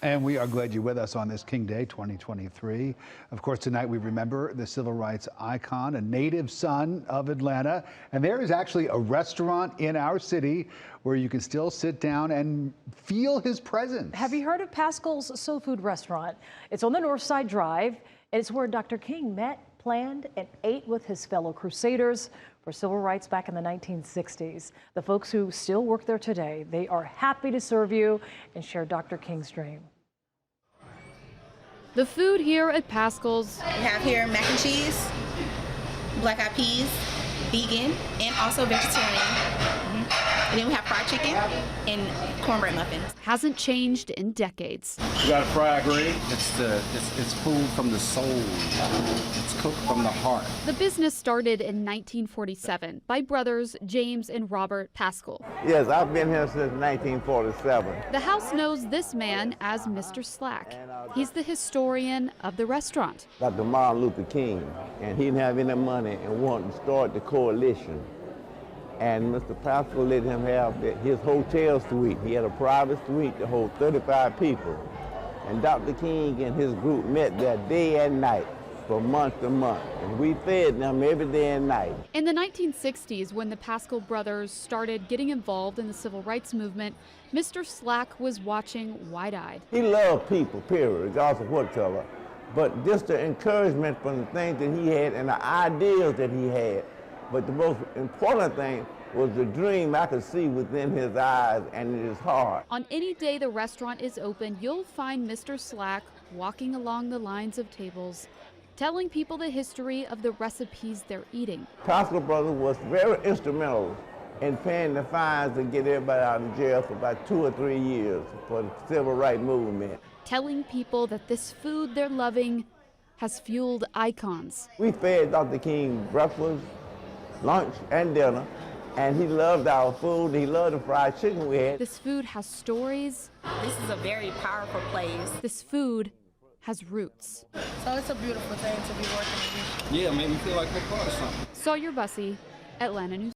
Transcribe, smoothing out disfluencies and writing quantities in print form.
And we are glad you're with us on this King Day 2023. Of course, tonight we remember the civil rights icon, a native son of Atlanta. And there is actually a restaurant in our city where you can still sit down and feel his presence. Have you heard of Pascal's Soul Food Restaurant? It's on the North Side Drive, and it's where Dr. King met, planned, and ate with his fellow crusaders for civil rights back in the 1960s. The folks who still work there today, they are happy to serve you and share Dr. King's dream. The food here at Pascal's. We have here mac and cheese, black eyed peas, vegan, and also vegetarian. And then we have fried chicken and cornbread muffins. Hasn't changed in decades. We got a fried green. It's food from the soul. It's cooked from the heart. The business started in 1947 by brothers James and Robert Pascal. Yes, I've been here since 1947. The house knows this man as Mr. Slack. He's the historian of the restaurant. Dr. Martin Luther King, and he didn't have any money and wanted to start the coalition. And Mr. Pascal let him have his hotel suite. He had a private suite to hold 35 people. And Dr. King and his group met there day and night for month to month. And we fed them every day and night. In the 1960s, when the Pascal brothers started getting involved in the civil rights movement, Mr. Slack was watching wide-eyed. He loved people, period, regardless of what color. But just the encouragement from the things that he had and the ideas that he had. But the most important thing was the dream I could see within his eyes and in his heart. On any day the restaurant is open, you'll find Mr. Slack walking along the lines of tables, telling people the history of the recipes they're eating. Pascal Brothers was very instrumental in paying the fines to get everybody out of jail for about 2 or 3 years for the civil rights movement. Telling people that this food they're loving has fueled icons. We fed Dr. King breakfast, lunch, and dinner, and he loved our food. He loved the fried chicken we had. This food has stories. This is a very powerful place. This food has roots. So it's a beautiful thing to be working with. Yeah, made me feel like we're part of something. Sawyer Bussey, Atlanta News.